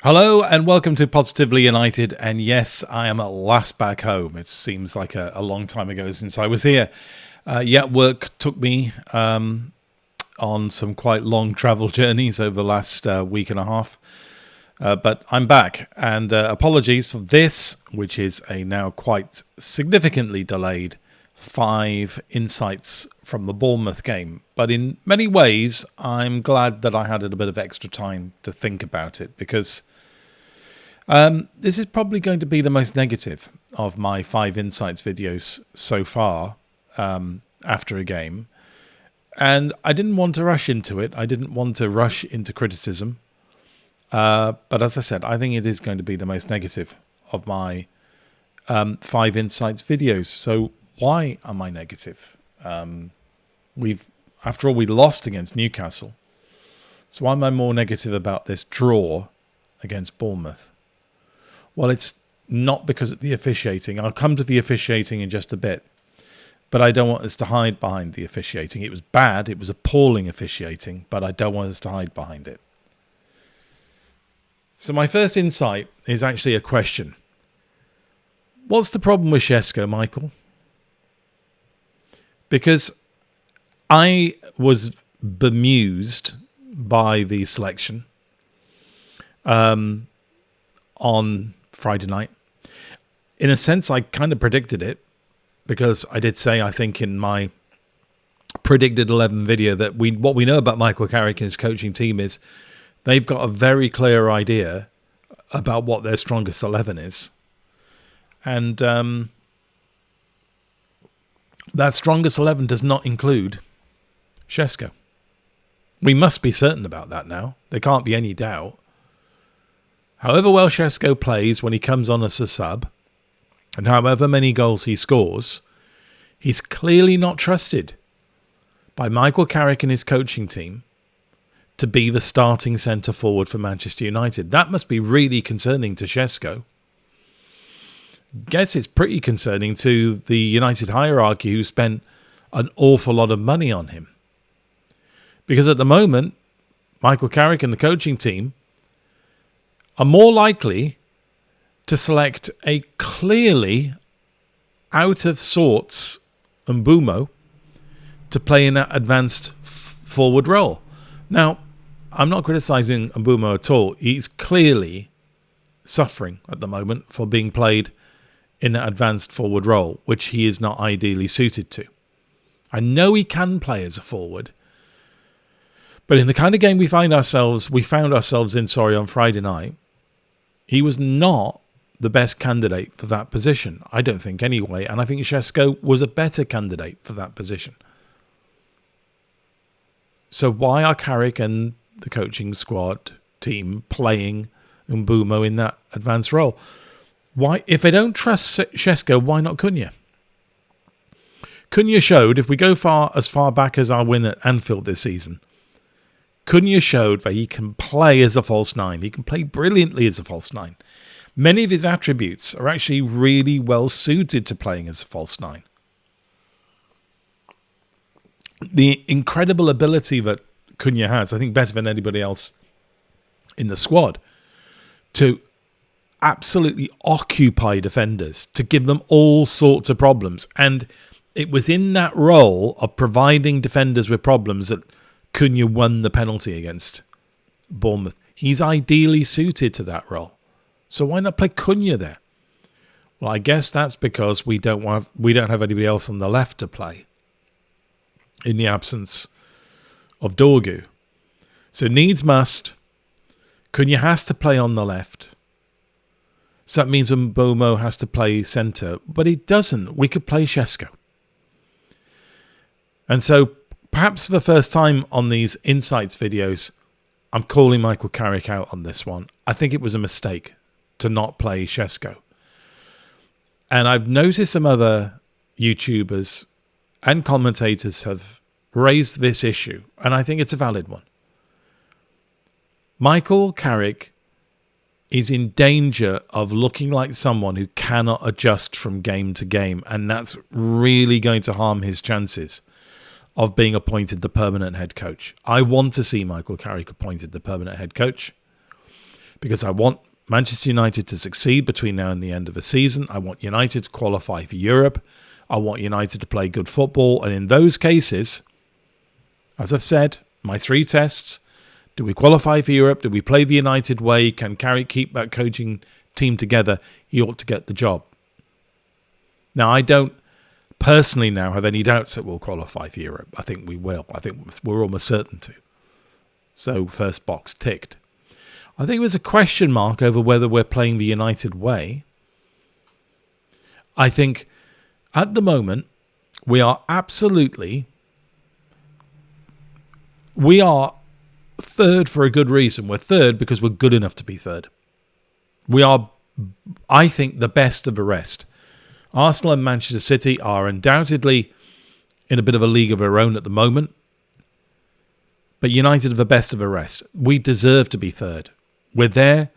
Hello and welcome to Positively United. And yes, I am at last back home. It seems like a long time ago since I was here. Work took me on some quite long travel journeys over the last week and a half. But I'm back. And apologies for this, which is a now quite significantly delayed 5 insights from the Bournemouth game. But in many ways, I'm glad that I had a bit of extra time to think about it, because this is probably going to be the most negative of my 5 insights videos so far after a game. And I didn't want to rush into it. I didn't want to rush into criticism. But as I said, I think it is going to be the most negative of my 5 insights videos. So why am I negative? After all, we lost against Newcastle. So why am I more negative about this draw against Bournemouth? Well, it's not because of the officiating. I'll come to the officiating in just a bit. But I don't want us to hide behind the officiating. It was bad. It was appalling officiating. But I don't want us to hide behind it. So my first insight is actually a question. What's the problem with Šeško, Michael? Because I was bemused by the selection on Friday night. In a sense, I kind of predicted it, because I did say, I think, in my predicted 11 video that what we know about Michael Carrick and his coaching team is they've got a very clear idea about what their strongest 11 is. And that strongest 11 does not include Šeško. We must be certain about that now. There can't be any doubt. However well Šeško plays when he comes on as a sub, and however many goals he scores, he's clearly not trusted by Michael Carrick and his coaching team to be the starting centre forward for Manchester United. That must be really concerning to Šeško. Guess it's pretty concerning to the United hierarchy, who spent an awful lot of money on him. Because at the moment, Michael Carrick and the coaching team are more likely to select a clearly out of sorts Mbeumo to play in that advanced forward role. Now, I'm not criticising Mbeumo at all. He's clearly suffering at the moment for being played in that advanced forward role, which he is not ideally suited to. I know he can play as a forward, but in the kind of game we found ourselves in on Friday night, he was not the best candidate for that position. I don't think anyway. And I think Šeško was a better candidate for that position. So why are Carrick and the coaching squad team playing Mbeumo in that advanced role? Why, if they don't trust Šeško, why not Cunha? Cunha showed, if we go as far back as our win at Anfield this season, Cunha showed that he can play as a false 9. He can play brilliantly as a false 9. Many of his attributes are actually really well suited to playing as a false 9. The incredible ability that Cunha has, I think better than anybody else in the squad, to absolutely occupy defenders, to give them all sorts of problems. And it was in that role of providing defenders with problems that Cunha won the penalty against Bournemouth. He's ideally suited to that role. So why not play Cunha there? Well, I guess that's because we don't have anybody else on the left to play in the absence of Dorgu. So needs must, Cunha has to play on the left. So that means Mbeumo has to play centre, but he doesn't. We could play Šeško. And so perhaps for the first time on these Insights videos, I'm calling Michael Carrick out on this one. I think it was a mistake to not play Šeško. And I've noticed some other YouTubers and commentators have raised this issue, and I think it's a valid one. Michael Carrick is in danger of looking like someone who cannot adjust from game to game, and that's really going to harm his chances of being appointed the permanent head coach. I want to see Michael Carrick appointed the permanent head coach, because I want Manchester United to succeed between now and the end of the season. I want United to qualify for Europe. I want United to play good football. And in those cases, as I've said, my 3 tests: do we qualify for Europe? Do we play the United way? Can Carrick keep that coaching team together? He ought to get the job. Now, I don't personally now have any doubts that we'll qualify for Europe. I think we will. I think we're almost certain to. So, first box ticked. I think there's a question mark over whether we're playing the United way. I think at the moment we are third for a good reason. We're third because we're good enough to be third. We are, I think, the best of the rest. Arsenal and Manchester City are undoubtedly in a bit of a league of their own at the moment. But United are the best of the rest. We deserve to be third. We're there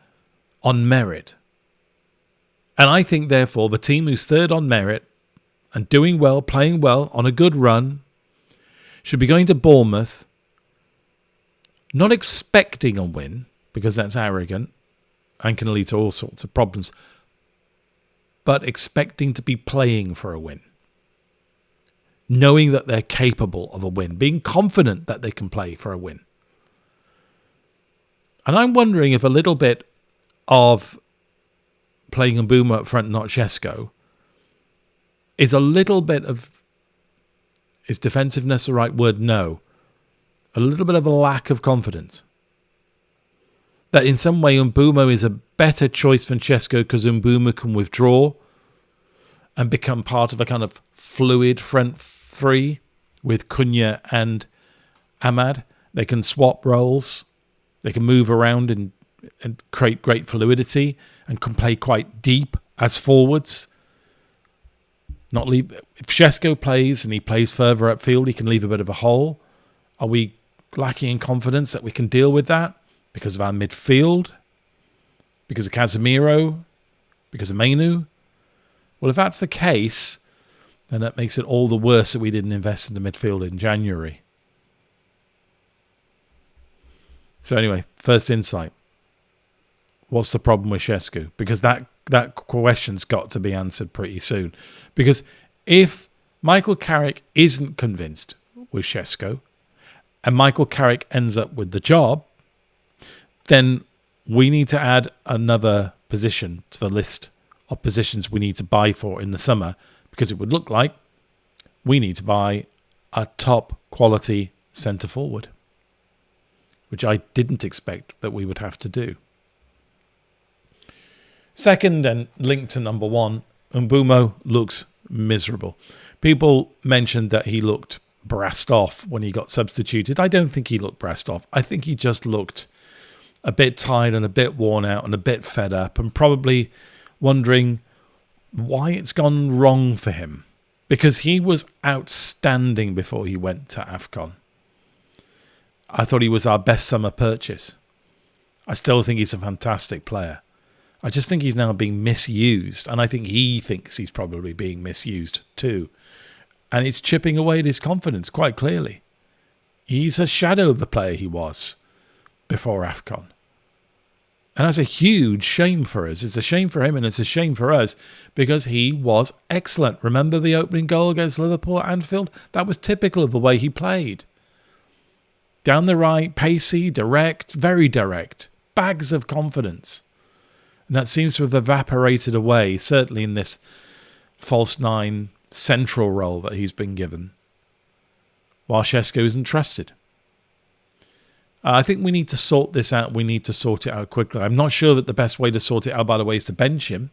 on merit. And I think, therefore, the team who's third on merit and doing well, playing well, on a good run, should be going to Bournemouth, not expecting a win, because that's arrogant and can lead to all sorts of problems, but expecting to be playing for a win. Knowing that they're capable of a win, being confident that they can play for a win. And I'm wondering if a little bit of playing Mbeumo up front, not Šeško, is a little bit of, is defensiveness the right word? No. A little bit of a lack of confidence. That in some way Mbeumo is a better choice than Šeško because Mbeumo can withdraw and become part of a kind of fluid front three with Cunha and Ahmad. They can swap roles. They can move around and create great fluidity and can play quite deep as forwards. Not leave. If Šeško plays and he plays further upfield, he can leave a bit of a hole. Are we lacking in confidence that we can deal with that because of our midfield? Because of Casemiro? Because of Mainu? Well, if that's the case, then that makes it all the worse that we didn't invest in the midfield in January. So anyway, first insight. What's the problem with Šeško? Because that question's got to be answered pretty soon. Because if Michael Carrick isn't convinced with Šeško, and Michael Carrick ends up with the job, then we need to add another position to the list of positions we need to buy for in the summer, because it would look like we need to buy a top quality centre forward, which I didn't expect that we would have to do. Second, and linked to number one, Mbeumo looks miserable. People mentioned that he looked brassed off when he got substituted. I don't think he looked brassed off. I think he just looked a bit tired and a bit worn out and a bit fed up and probably wondering why it's gone wrong for him. Because he was outstanding before he went to AFCON. I thought he was our best summer purchase. I still think he's a fantastic player. I just think he's now being misused. And I think he thinks he's probably being misused too. And it's chipping away at his confidence quite clearly. He's a shadow of the player he was before AFCON. And that's a huge shame for us. It's a shame for him and it's a shame for us because he was excellent. Remember the opening goal against Liverpool at Anfield? That was typical of the way he played. Down the right, pacey, direct, very direct. Bags of confidence. And that seems to have evaporated away, certainly in this false nine central role that he's been given, while Šeško isn't trusted. I think we need to sort this out. We need to sort it out quickly. I'm not sure that the best way to sort it out, by the way, is to bench him.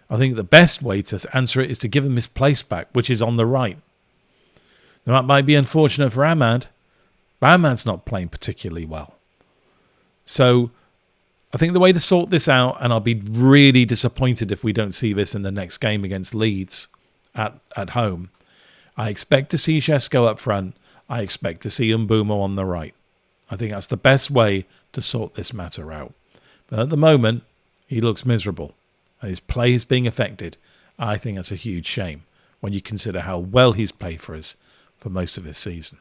I think the best way to answer it is to give him his place back, which is on the right. Now, that might be unfortunate for Ahmad, but Ahmad's not playing particularly well. So I think the way to sort this out, and I'll be really disappointed if we don't see this in the next game against Leeds at home, I expect to see Šeško up front. I expect to see Mbeumo on the right. I think that's the best way to sort this matter out. But at the moment, he looks miserable. And his play is being affected. I think that's a huge shame when you consider how well he's played for us for most of this season.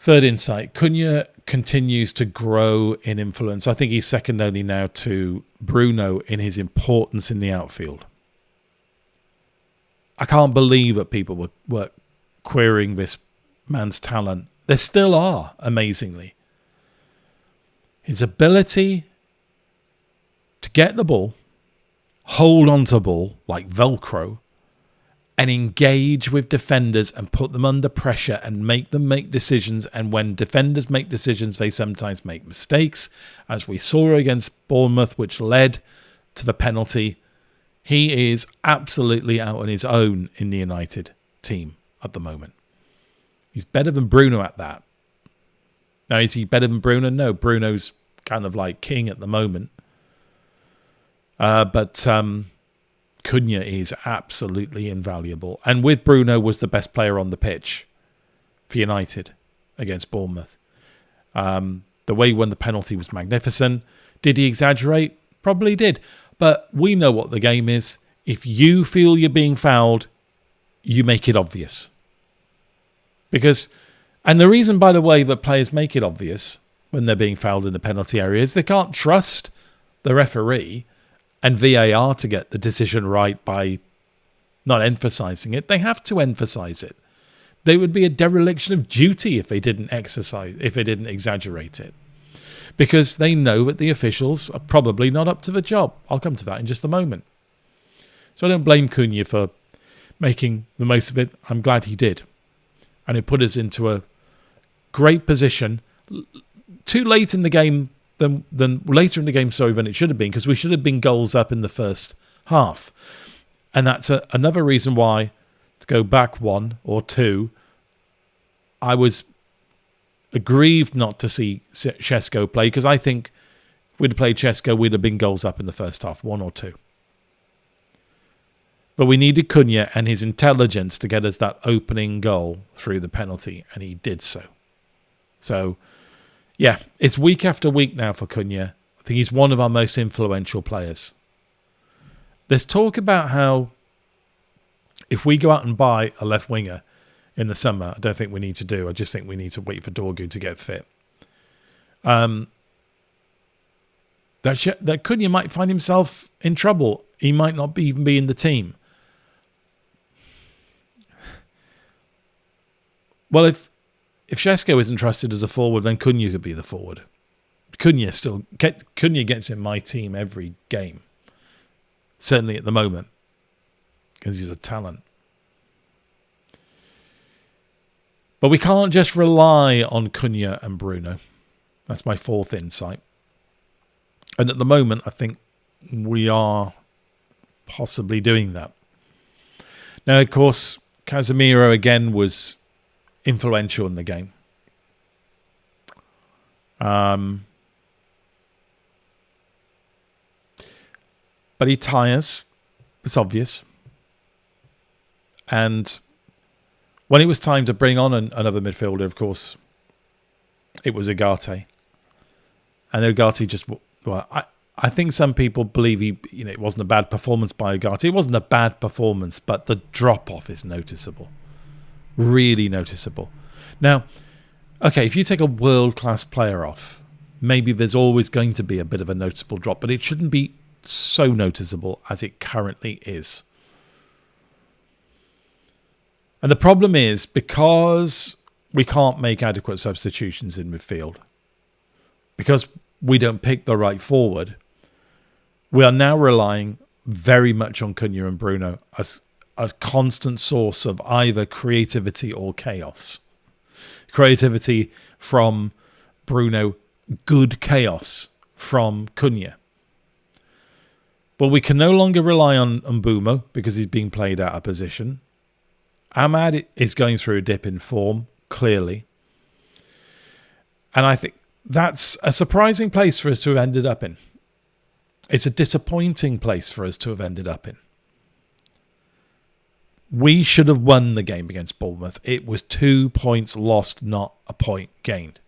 Third insight, Cunha continues to grow in influence. I think he's second only now to Bruno in his importance in the outfield. I can't believe that people were querying this man's talent. There still are, amazingly. His ability to get the ball, hold on to the ball like Velcro, and engage with defenders and put them under pressure and make them make decisions. And when defenders make decisions, they sometimes make mistakes, as we saw against Bournemouth, which led to the penalty. He is absolutely out on his own in the United team at the moment. He's better than Bruno at that. Now, is he better than Bruno? No, Bruno's kind of like king at the moment. But Cunha is absolutely invaluable. And with Bruno was the best player on the pitch for United against Bournemouth. The way he won the penalty was magnificent. Did he exaggerate? Probably did. But we know what the game is. If you feel you're being fouled, you make it obvious. And the reason, by the way, that players make it obvious when they're being fouled in the penalty area is they can't trust the referee and VAR to get the decision right by not emphasizing it. They have to emphasize it. They would be a dereliction of duty if they didn't exaggerate it. Because they know that the officials are probably not up to the job. I'll come to that in just a moment. So I don't blame Cunha for making the most of it. I'm glad he did. And it put us into a great position. Too late in the game than later in the game, than it should have been, because we should have been goals up in the first half. And that's another reason why, to go back one or two, I was aggrieved not to see Šeško play, because I think if we'd have played Šeško, we'd have been goals up in the first half, one or two. But we needed Cunha and his intelligence to get us that opening goal through the penalty, and he did so. So, yeah, it's week after week now for Cunha. I think he's one of our most influential players. There's talk about how if we go out and buy a left winger in the summer, I don't think we need to do. I just think we need to wait for Dorgu to get fit. That Cunha might find himself in trouble. He might not even be in the team. Well, if Šeško isn't trusted as a forward, then Cunha could be the forward. Cunha gets in my team every game. Certainly at the moment. Because he's a talent. But we can't just rely on Cunha and Bruno. That's my fourth insight. And at the moment, I think we are possibly doing that. Now, of course, Casemiro again was influential in the game. But he tires. It's obvious. And when it was time to bring on another midfielder, of course, it was Ugarte. And Ugarte just... Well, I think some people believe it wasn't a bad performance by Ugarte. It wasn't a bad performance, but the drop-off is noticeable. Really noticeable. Now, okay, if you take a world-class player off, maybe there's always going to be a bit of a noticeable drop, but it shouldn't be so noticeable as it currently is. And the problem is, because we can't make adequate substitutions in midfield, because we don't pick the right forward, we are now relying very much on Cunha and Bruno as a constant source of either creativity or chaos. Creativity from Bruno, good chaos from Cunha. But we can no longer rely on Mbeumo because he's being played out of position. Ahmad is going through a dip in form, clearly. And I think that's a surprising place for us to have ended up in. It's a disappointing place for us to have ended up in. We should have won the game against Bournemouth. It was 2 points lost, not a point gained.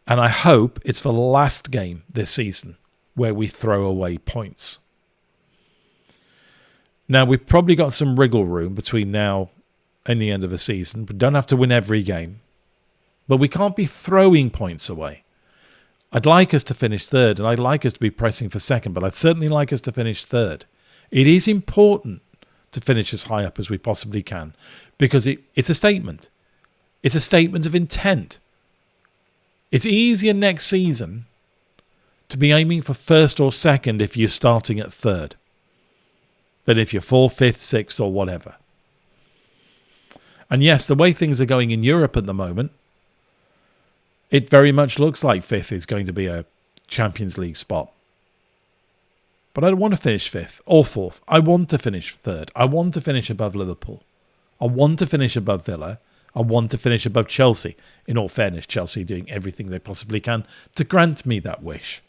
And I hope it's the last game this season where we throw away points. Now, we've probably got some wriggle room between now and the end of the season. We don't have to win every game. But we can't be throwing points away. I'd like us to finish third, and I'd like us to be pressing for second, but I'd certainly like us to finish third. It is important to finish as high up as we possibly can, because it's a statement. It's a statement of intent. It's easier next season to be aiming for first or second if you're starting at third than if you're fourth, fifth, sixth, or whatever. And yes, the way things are going in Europe at the moment, it very much looks like fifth is going to be a Champions League spot. But I don't want to finish fifth or fourth. I want to finish third. I want to finish above Liverpool. I want to finish above Villa. I want to finish above Chelsea. In all fairness, Chelsea doing everything they possibly can to grant me that wish.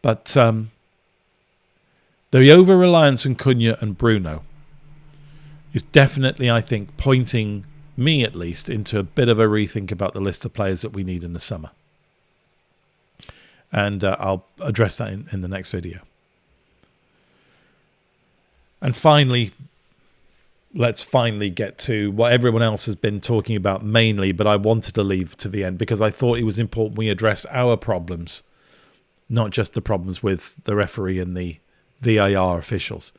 But the over-reliance on Cunha and Bruno is definitely, I think, pointing me at least into a bit of a rethink about the list of players that we need in the summer. And I'll address that in the next video. And finally, let's finally get to what everyone else has been talking about mainly, but I wanted to leave to the end because I thought it was important we address our problems, not just the problems with the referee and the VAR officials.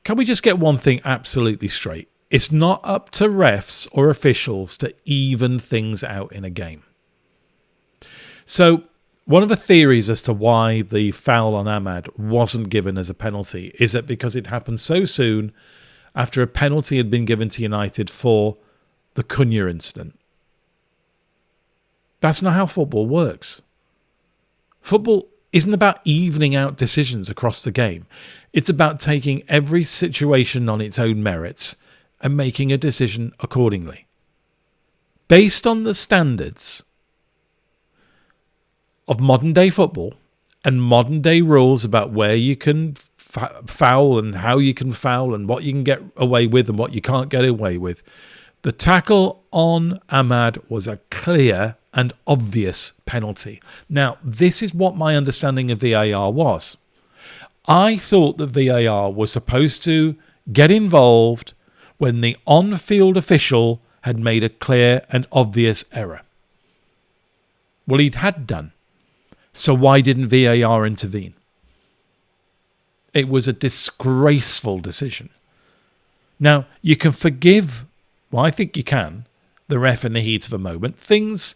Can we just get one thing absolutely straight? It's not up to refs or officials to even things out in a game. So one of the theories as to why the foul on Ahmad wasn't given as a penalty is that because it happened so soon after a penalty had been given to United for the Cunha incident. That's not how football works. Football isn't about evening out decisions across the game. It's about taking every situation on its own merits and making a decision accordingly, based on the standards of modern-day football and modern-day rules about where you can foul and how you can foul and what you can get away with and what you can't get away with. The tackle on Ahmad was a clear and obvious penalty. Now, this is what my understanding of VAR was. I thought that VAR was supposed to get involved when the on-field official had made a clear and obvious error. Well, he had done. So why didn't VAR intervene? It was a disgraceful decision. Now, you can forgive, well, I think you can, the ref in the heat of a moment. Things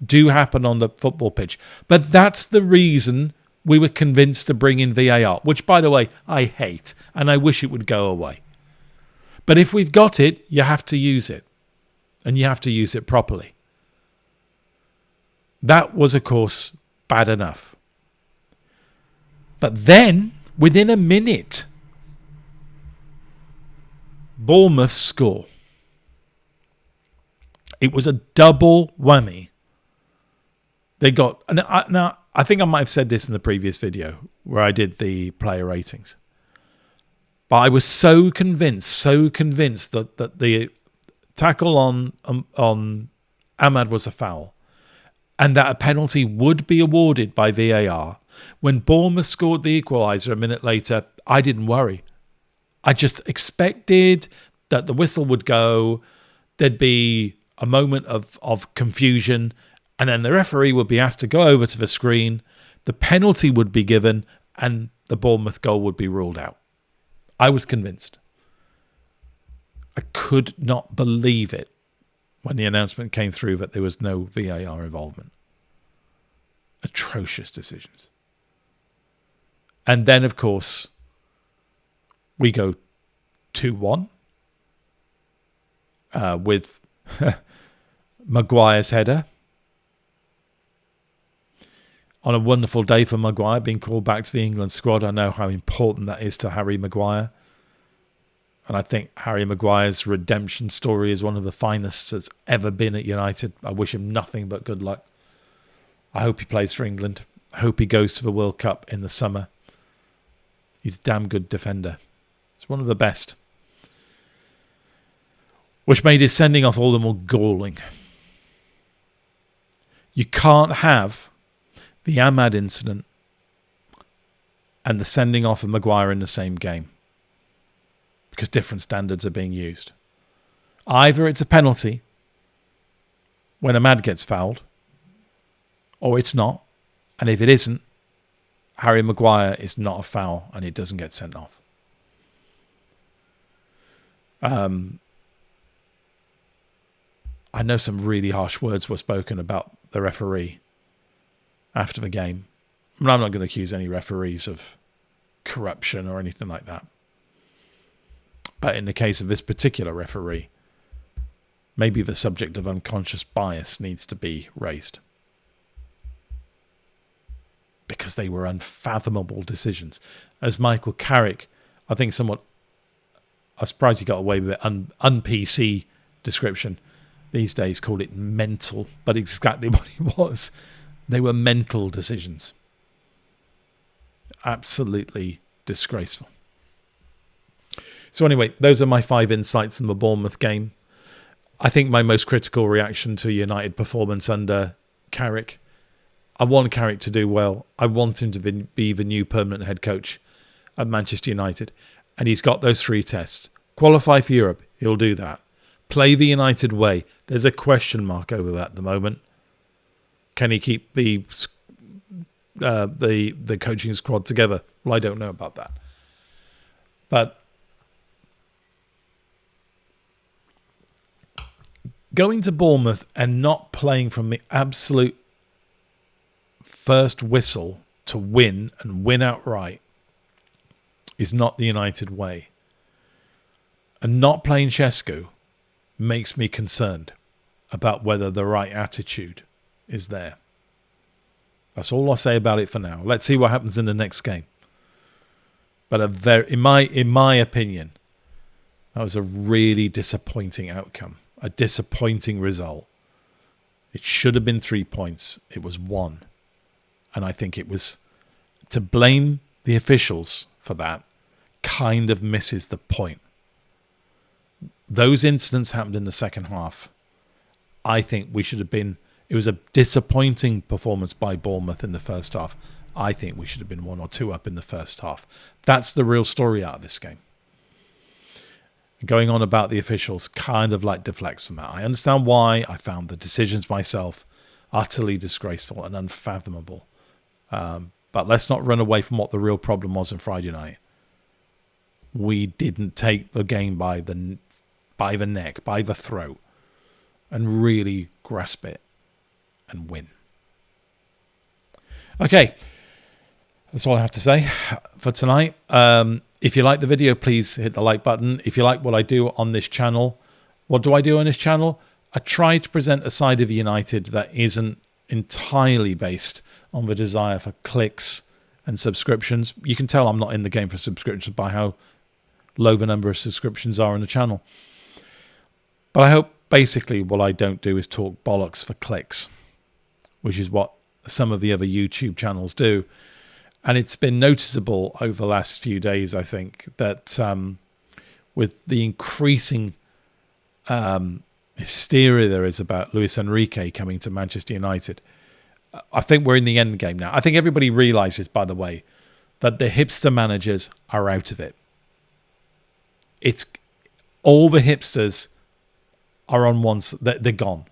do happen on the football pitch. But that's the reason we were convinced to bring in VAR, which, by the way, I hate, and I wish it would go away. But if we've got it, you have to use it. And you have to use it properly. That was, of course, bad enough. But then, within a minute, Bournemouth score. It was a double whammy. They got... Now, I think I might have said this in the previous video where I did the player ratings. But I was so convinced that the tackle on Ahmad was a foul and that a penalty would be awarded by VAR. When Bournemouth scored the equaliser a minute later, I didn't worry. I just expected that the whistle would go, there'd be a moment of confusion, and then the referee would be asked to go over to the screen, the penalty would be given, and the Bournemouth goal would be ruled out. I was convinced. I could not believe it when the announcement came through that there was no VAR involvement. Atrocious decisions. And then, of course, we go 2-1 with Maguire's header. On a wonderful day for Maguire, being called back to the England squad. I know how important that is to Harry Maguire. And I think Harry Maguire's redemption story is one of the finest that's ever been at United. I wish him nothing but good luck. I hope he plays for England. I hope he goes to the World Cup in the summer. He's a damn good defender. It's one of the best. Which made his sending off all the more galling. You can't have the Ahmad incident and the sending off of Maguire in the same game because different standards are being used. Either it's a penalty when Ahmad gets fouled, or it's not. And if it isn't, Harry Maguire is not a foul and it doesn't get sent off. I know some really harsh words were spoken about the referee after the game. I'm not going to accuse any referees of corruption or anything like that. But in the case of this particular referee, maybe the subject of unconscious bias needs to be raised. Because they were unfathomable decisions. As Michael Carrick, I think somewhat, I'm surprised he got away with it, un-PC description these days, called it mental, but exactly what it was. They were mental decisions. Absolutely disgraceful. So anyway, those are my 5 insights in the Bournemouth game. I think my most critical reaction to United performance under Carrick, I want Carrick to do well. I want him to be the new permanent head coach at Manchester United. And he's got those 3 tests. Qualify for Europe, he'll do that. Play the United way. There's a question mark over that at the moment. Can he keep the coaching squad together? Well, I don't know about that. But going to Bournemouth and not playing from the absolute first whistle to win and win outright is not the United way. And not playing Šeško makes me concerned about whether the right attitude is there. That's all I'll say about it for now. Let's see what happens in the next game. But in my opinion, that was a really disappointing outcome, a disappointing result. It should have been 3 points. It was 1. And I think it was to blame the officials for that kind of misses the point. Those incidents happened in the second half. I think we should have been... It was a disappointing performance by Bournemouth in the first half. I think we should have been 1 or 2 up in the first half. That's the real story out of this game. Going on about the officials kind of like deflects from that. I understand why. I found the decisions myself utterly disgraceful and unfathomable. But let's not run away from what the real problem was on Friday night. We didn't take the game by the neck, by the throat, and really grasp it and win. Okay, that's all I have to say for tonight. If you like the video, please hit the like button. If you like what I do on this channel, what do I do on this channel? I try to present a side of United that isn't entirely based on the desire for clicks and subscriptions. You can tell I'm not in the game for subscriptions by how low the number of subscriptions are on the channel. But I hope basically what I don't do is talk bollocks for clicks, which is what some of the other YouTube channels do. And it's been noticeable over the last few days, I think, that with the increasing hysteria there is about Luis Enrique coming to Manchester United, I think we're in the end game now. I think everybody realises, by the way, that the hipster managers are out of it. It's all the hipsters are on once, they're gone.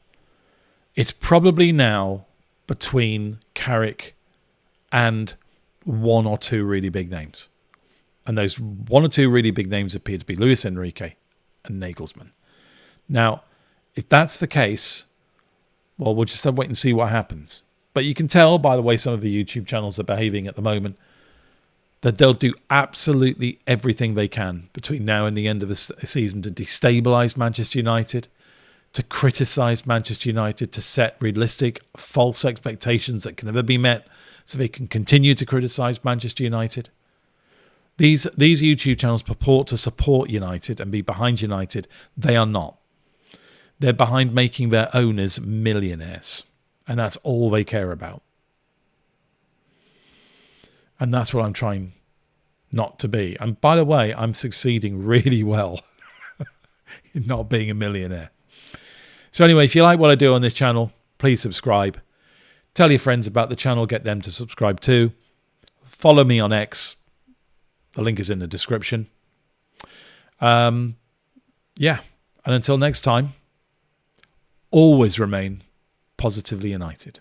It's probably now between Carrick and 1 or 2 really big names. And those 1 or 2 really big names appear to be Luis Enrique and Nagelsmann. Now, if that's the case, well, we'll just have to wait and see what happens. But you can tell by the way some of the YouTube channels are behaving at the moment that they'll do absolutely everything they can between now and the end of the season to destabilise Manchester United, to criticise Manchester United, to set realistic, false expectations that can never be met so they can continue to criticise Manchester United. These YouTube channels purport to support United and be behind United. They are not. They're behind making their owners millionaires. And that's all they care about. And that's what I'm trying not to be. And by the way, I'm succeeding really well in not being a millionaire. So anyway, if you like what I do on this channel, please subscribe. Tell your friends about the channel, get them to subscribe too. Follow me on X. The link is in the description. Yeah. And until next time, always remain positively united.